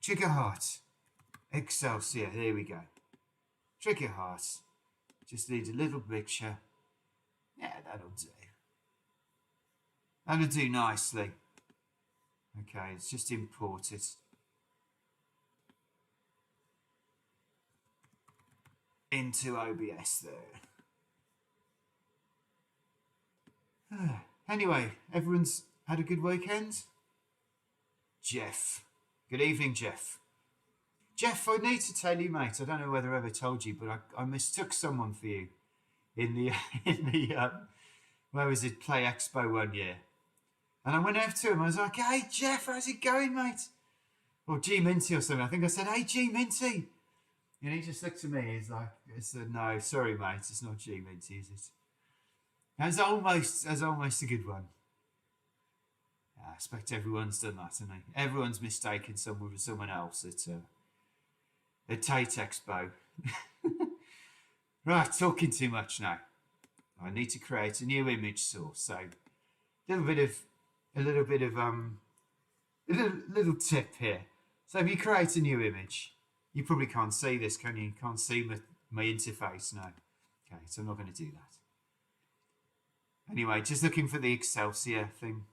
S1: heart, Excelsior, there we go. Trigger heart, just need a little picture. Yeah, that'll do. That'll do nicely. Okay, let's just import it. Into OBS there. Anyway, everyone's had a good weekend? Jeff. Good evening, Jeff. Jeff, I need to tell you, mate, I don't know whether I ever told you, but I mistook someone for you in the where was it, Play Expo one year. And I went over to him, I was like, hey, Jeff, how's it going, mate? Or G-Minty or something. I think I said, hey, G-Minty. And he just looked at me, he's like, no, sorry, mate, it's not G-Minty, is it? That's almost a good one. I expect everyone's done that, hasn't they? Everyone's mistaken someone for someone else at Tate Expo. Right, talking too much now. I need to create a new image source. So, a little tip here. So, if you create a new image, you probably can't see this, can you? You can't see my interface now. Okay, so I'm not going to do that. Anyway, just looking for the Excelsior thing.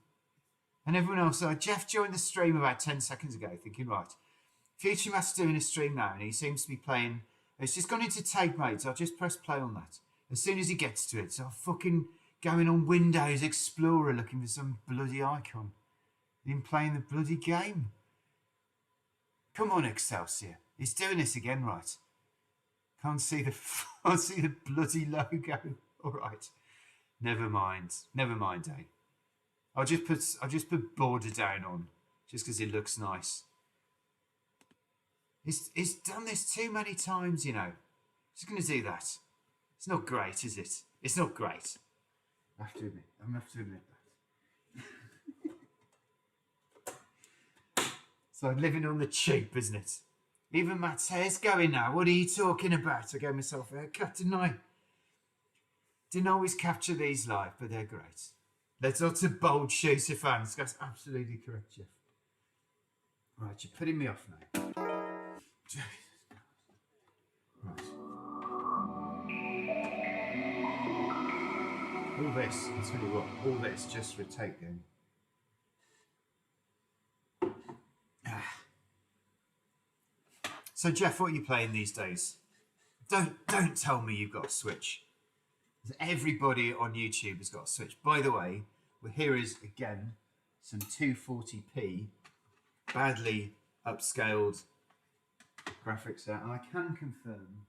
S1: And everyone else, Jeff joined the stream about 10 seconds ago, thinking, right, Future Matt's doing a stream now, and he seems to be playing. It's just gone into tape mode, so I'll just press play on that. As soon as he gets to it, so I'm fucking going on Windows Explorer looking for some bloody icon. Him playing the bloody game. Come on, Excelsior. He's doing this again, right? Can't see the bloody logo. All right. Never mind, eh? I'll just put border down on, just because it looks nice. It's done this too many times, you know. Just going to do that. It's not great, is it? It's not great. I have to admit that. It's like living on the cheap, isn't it? Even Matt's hair's going now. What are you talking about? I gave myself a haircut, didn't I? Didn't always capture these live, but they're great. Let's lots of bold shooter fans. That's absolutely correct, Jeff. Right, you're putting me off now. Right. All this, I'll tell you what, all this just for a tape game. So Jeff, what are you playing these days? Don't tell me you've got a Switch. Everybody on YouTube has got a Switch. By the way, well, here is again some 240p, badly upscaled graphics there, and I can confirm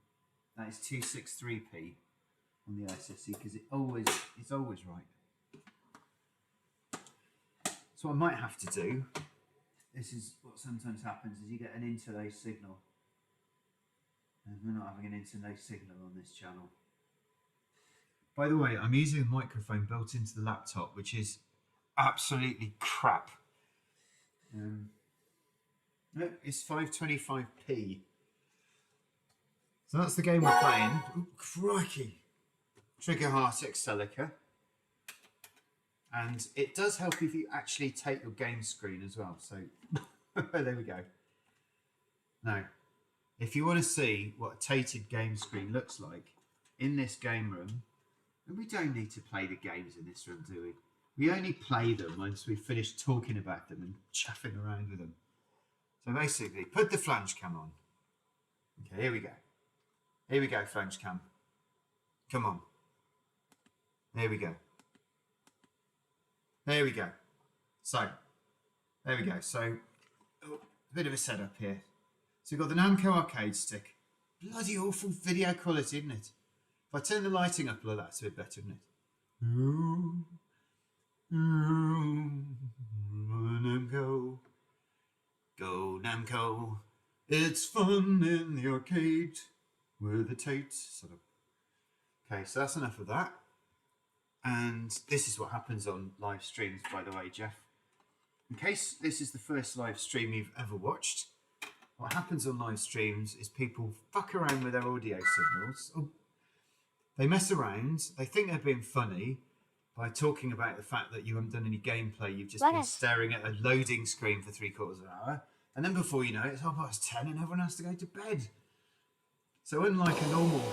S1: that is 263p on the ISSC because it's always right. So what I might have to do, this is what sometimes happens, is you get an interlaced signal. And we're not having an interlaced signal on this channel. By the way, I'm using a microphone built into the laptop, which is absolutely crap. No, it's 525p. So that's the game we're playing. Ooh, crikey. Trigger Heart Exelica. And it does help if you actually take your game screen as well. So there we go. Now, if you want to see what a tated game screen looks like in this game room, and we don't need to play the games in this room, do we? We only play them once we've finished talking about them and chaffing around with them. So basically, put the flange cam on. Okay, here we go. Here we go, flange cam. Come on. There we go. There we go. So, there we go. So, a bit of a setup here. So we've got the Namco arcade stick. Bloody awful video quality, isn't it? If I turn the lighting up a little, that's a bit better, isn't it? Namco. Go Namco. It's fun in the arcade with the Tate. Sort of. Okay, so that's enough of that. And this is what happens on live streams, by the way, Jeff. In case this is the first live stream you've ever watched, what happens on live streams is people fuck around with their audio signals. Oh, they mess around. They think they're being funny by talking about the fact that you haven't done any gameplay. You've just been staring at a loading screen for 3/4 of an hour. And then before you know it, it's 10:30 and everyone has to go to bed. So unlike a normal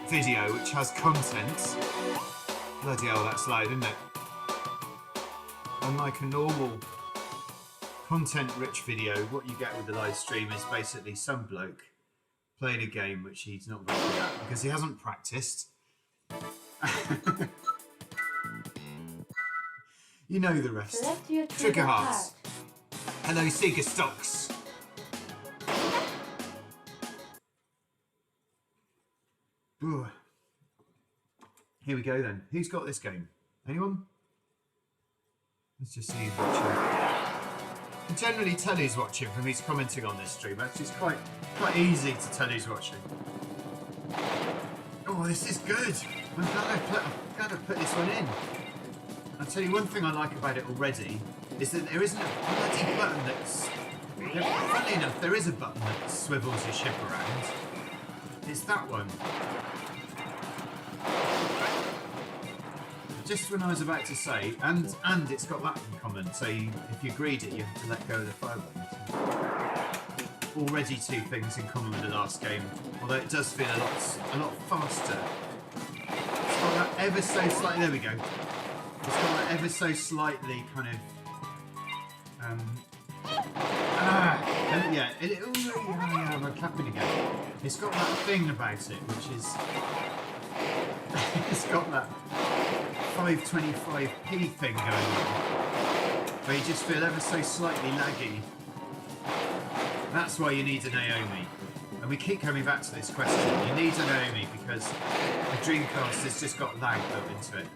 S1: video which has content, bloody hell, that's loud, isn't it? Unlike a normal content-rich video, what you get with the live stream is basically some bloke playing a game which he's not very good at because he hasn't practiced. You know the rest. Trigger Hearts. Hello, Sega Stocks. Ooh. Here we go then. Who's got this game? Anyone? Let's just see who's watching. You can generally tell who's watching from who's commenting on this stream. Actually, it's quite easy to tell who's watching. Oh, this is good. I'm glad I put this one in. I'll tell you one thing I like about it already is that there isn't a bloody button that's... Funnily enough, there is a button that swivels your ship around. It's that one. Just when I was about to say, and it's got that in common, so if you greed it, you have to let go of the fire button. Already two things in common with the last game, although it does feel a lot faster. It's got that ever so slightly, there we go. It's got that ever so slightly kind of, I'm clapping again. It's got that thing about it, which is, it's got that 525p thing going on, where you just feel ever so slightly laggy. That's why you need a Naomi. And we keep coming back to this question. You need a Naomi because the Dreamcast has just got lag built into it.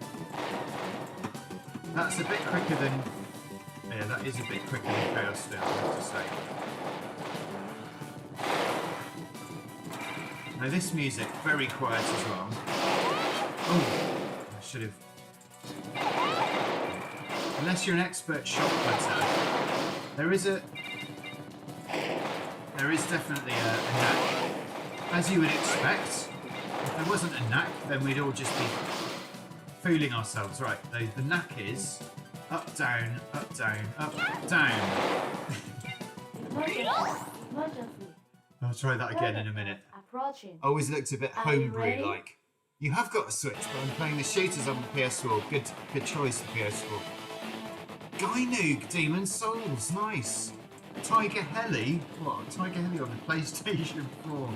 S1: That's a bit quicker than... Yeah, that is a bit quicker than Chaos Steel, I have to say. Now this music, very quiet as well. Oh, I should have... Unless you're an expert shot putter, there is definitely a knack. As you would expect, if there wasn't a knack, then we'd all just be fooling ourselves. Right, the knack is up, down, up, down, up, down. I'll try that again in a minute. Always looked a bit homebrew-like. You have got a Switch, but I'm playing the shooters on the PS4. Good choice, the PS4. Gynoog, Demon Souls, nice. Tiger Heli? What? Tiger Heli on the PlayStation 4?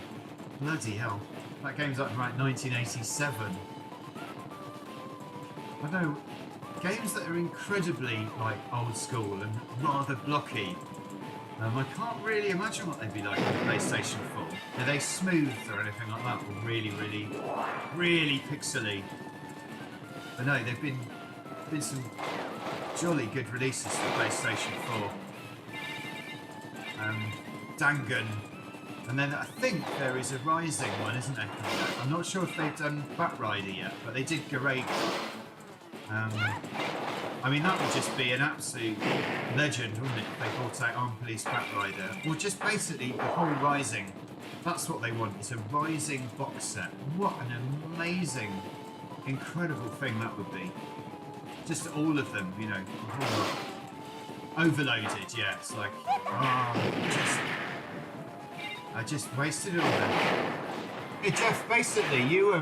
S1: Bloody hell. That game's up from like 1987. I know, games that are incredibly like old school and rather blocky. I can't really imagine what they'd be like on the PlayStation 4. Are they smooth or anything like that? Or really, really, really pixely? But no, they've been some jolly good releases for PlayStation 4. Dangan. And then I think there is a Rising one, isn't there? I'm not sure if they've done Batrider yet, but they did Garage. I mean, that would just be an absolute legend, wouldn't it, if they brought out Armed Police Batrider? Or just basically the whole Rising. That's what they want. It's a Rising box set. What an amazing, incredible thing that would be. Just all of them, you know. Overloaded, yeah. It's like, I just wasted it all then. Hey Jeff, basically, you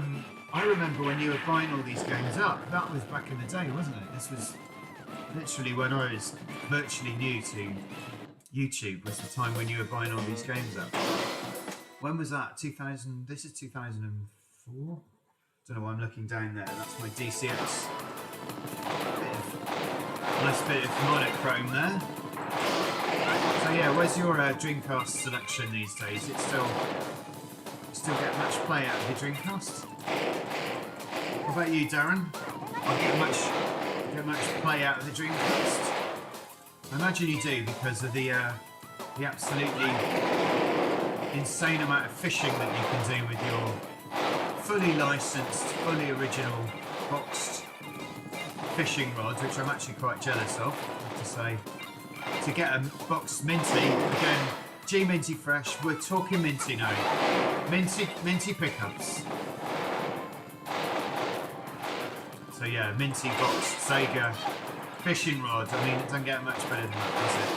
S1: I remember when you were buying all these games up. That was back in the day, wasn't it? This was literally when I was virtually new to YouTube. Was the time when you were buying all these games up. When was that? 2000. This is 2004. Don't know why I'm looking down there. That's my DCX. Nice bit of monochrome there. So yeah, where's your Dreamcast selection these days? It's still get much play out of your Dreamcast? What about you, Darren? Get much play out of the Dreamcast? I imagine you do because of the absolutely insane amount of fishing that you can do with your fully licensed, fully original boxed fishing rods, which I'm actually quite jealous of, I have to say. To get a box minty, again, G Minty Fresh, we're talking minty now. Minty pickups. So yeah, minty boxed Sega fishing rod. I mean, it doesn't get much better than that, does it?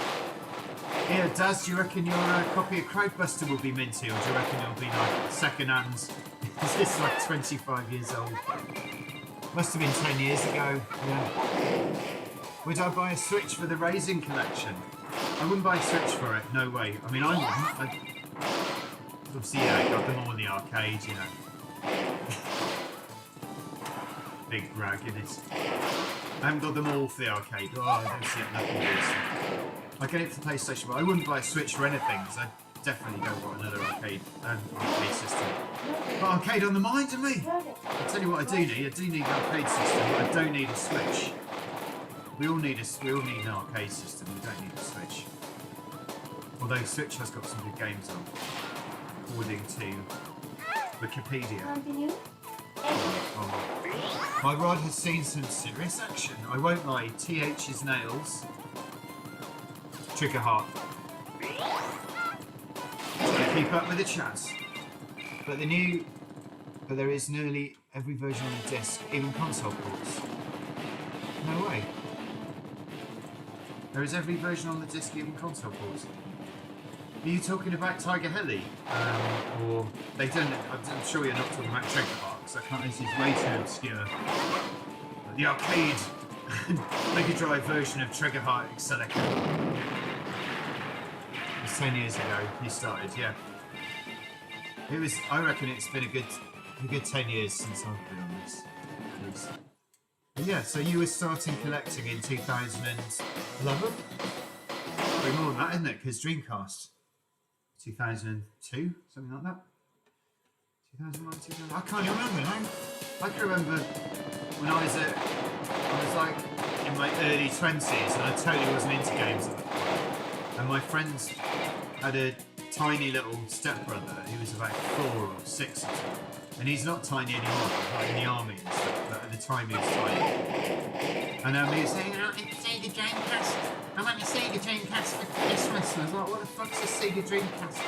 S1: Yeah, Daz, do you reckon your copy of Crowdbuster will be minty, or do you reckon it'll be like second-hand? It's like 25 years old. Must have been 10 years ago, yeah. Would I buy a Switch for the Racing collection? I wouldn't buy a Switch for it, no way. I mean, I wouldn't. Obviously, yeah, I got them all in the arcade, you know. Big brag in it. I haven't got them all for the arcade. Oh, I don't see it nothing good. I get it for PlayStation, but I wouldn't buy a Switch for anything, because I definitely don't want another arcade system. But arcade on the mind of me! I'll tell you what I do need. I do need an arcade system, but I don't need a Switch. We all need an arcade system, we don't need a Switch. Although Switch has got some good games on, according to Wikipedia. Oh. My rod has seen some serious action. I won't lie, TH's nails. Trigger heart. Trying to keep up with the chat. But there is nearly every version on the disc, even console ports. No way. There is every version on the disc, even console ports. Are you talking about Tiger Heli? Or they don't? I'm sure you're not talking about Trigger Heart, because I can't. This is way too obscure. But the arcade Mega Drive version of Trigger Heart Exelica. It was 10 years ago. He started, yeah. It was. I reckon it's been a good 10 years since I've been on this. But yeah, so you were starting collecting in 2011? Probably more than that, isn't it? Because Dreamcast, 2002, something like that. 2001, 2000. I can't even remember now. I can remember when I was like in my early 20s, and I totally wasn't into games at that point. And my friends had a tiny little stepbrother who was about 4 or 6 or something. And he's not tiny anymore, like in the army and stuff, but at the time he was tiny. And he was saying, I want to see the Dreamcast. I want to see the Dreamcast for Christmas. And I was like, what the fuck's a Sega Dreamcast?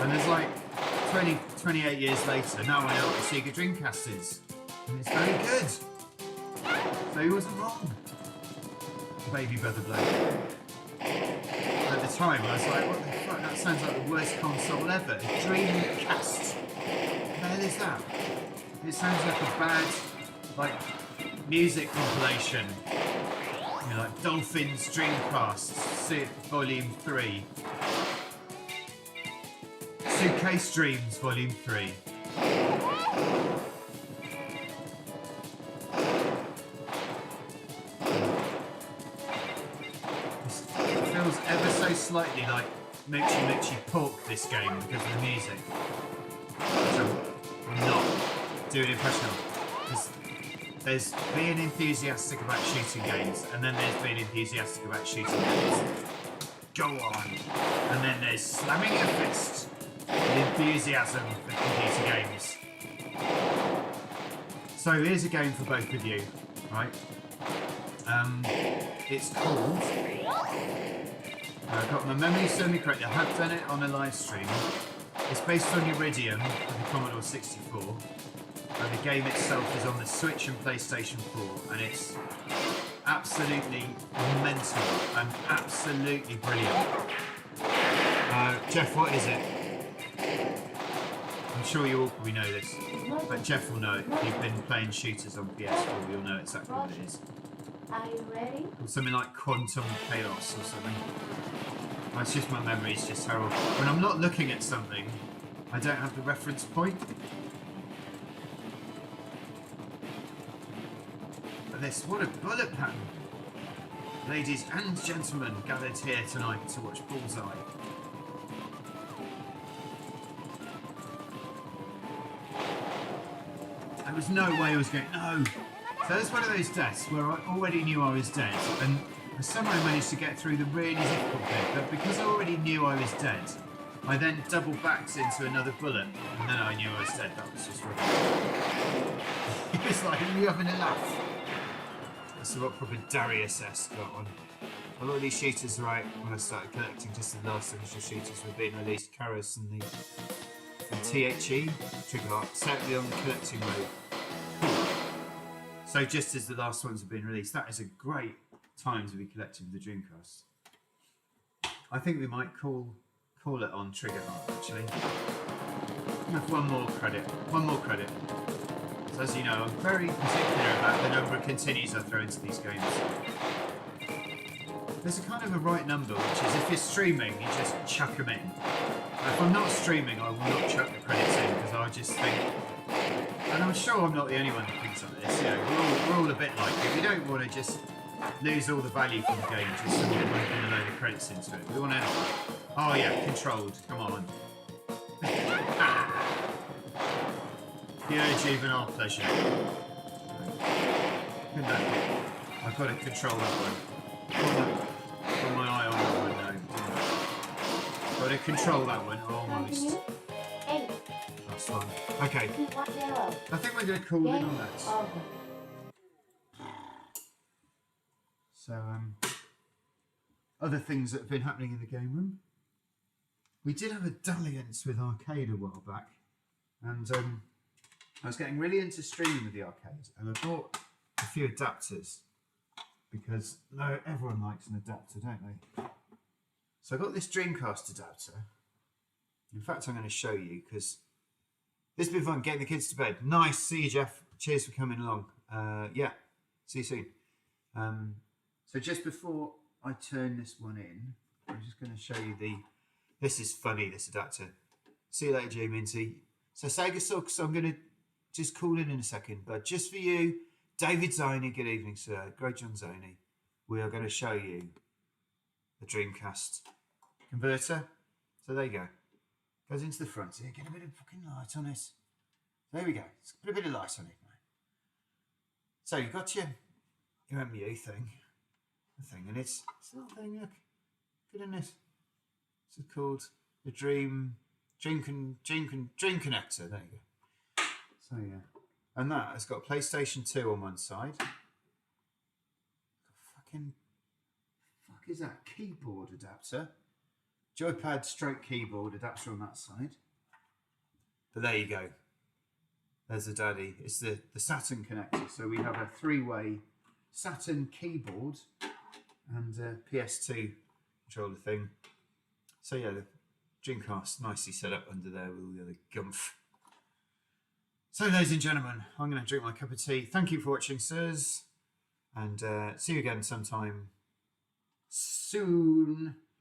S1: And there's like 28 years later, now I know what a Sega Dreamcast is. And it's very good. So he wasn't wrong. Baby Brother Blake. At the time, I was like, what the fuck? That sounds like the worst console ever. A Dreamcast. What the hell is that? It sounds like a bad, music compilation. You know, like Dolphins, Dreamcast, It Volume 3. Suitcase Dreams Volume 3. It feels ever so slightly like Mochi Pork, this game, because of the music. Which I'm not doing an impression of. There's being enthusiastic about shooting games, and then there's being enthusiastic about shooting games. Go on! And then there's slamming your fist with enthusiasm for computer games. So here's a game for both of you, right? It's called... I've got my memory served me correctly. I have done it on a live stream. It's based on Iridium for the Commodore 64. And the game itself is on the Switch and PlayStation 4, and it's absolutely mental and absolutely brilliant. Jeff, what is it? I'm sure you all probably know this, but Jeff will know it. If you've been playing shooters on PS4, you'll know exactly what it is.
S2: Are you ready?
S1: Or something like Quantum Chaos or something. It's just my memory is just terrible. When I'm not looking at something, I don't have the reference point. But this, what a bullet pattern! Ladies and gentlemen gathered here tonight to watch Bullseye. There was no way I was going, no! So that's one of those deaths where I already knew I was dead, and I somehow managed to get through the really difficult bit, but because I already knew I was dead, I then double backed into another bullet, and then I knew I was dead. That was just rubbish. It was like, are you having a laugh? That's what proper Darius-esque got on. A lot of these shooters, right, when I started collecting, just the last initial shooters were being released, Karas and the THE, Trigger Art, certainly on the collecting mode. So just as the last ones have been released, that is a great time to be collecting the Dreamcast. I think we might call it on Trigger Art, actually. I have one more credit. So as you know, I'm very particular about the number of continues I throw into these games. There's a kind of a right number, which is if you're streaming, you just chuck them in. If I'm not streaming, I will not chuck the credits in, because I just think, and I'm sure I'm not the only one that thinks like this, you know, we're all a bit like it. We don't want to just lose all the value from the game just so we're putting a load of credits into it. We want to, oh yeah, controlled, come on. Pure juvenile pleasure. Good luck. I've got to control that one. Got my eye on that one now. Got to control that one, almost. That's fine. Okay. I think we're going to call in on that. So, other things that have been happening in the game room. We did have a dalliance with Arcade a while back, and I was getting really into streaming with the Arcade, and I bought a few adapters, because no, everyone likes an adapter, don't they? So I got this Dreamcast adapter. In fact, I'm going to show you, because this has been fun, getting the kids to bed. Nice, see you, Jeff. Cheers for coming along. Yeah, see you soon. So just before I turn this one in, I'm just going to show you this is funny, this adapter. See you later, J Minty. So Sega sucks, so I'm going to just call in a second, but just for you, David Zoney, good evening, sir. Great John Zoney. We are going to show you the Dreamcast converter. So there you go. Goes into the front here. Get a bit of fucking light on it. There we go. Let's put a bit of light on it, mate. So you've got your MU thing, and it's a little thing. Look, good in it. It's called the Dream Connector. There you go. So yeah, and that has got PlayStation 2 on one side. Fuck is that? Keyboard adapter. Joypad stroke keyboard adapter on that side. But there you go. There's the daddy. It's the Saturn connector. So we have a three-way Saturn keyboard and a PS2 controller thing. So yeah, the Dreamcast nicely set up under there with all the other gumph. So ladies and gentlemen, I'm going to drink my cup of tea. Thank you for watching, sirs. And see you again sometime soon.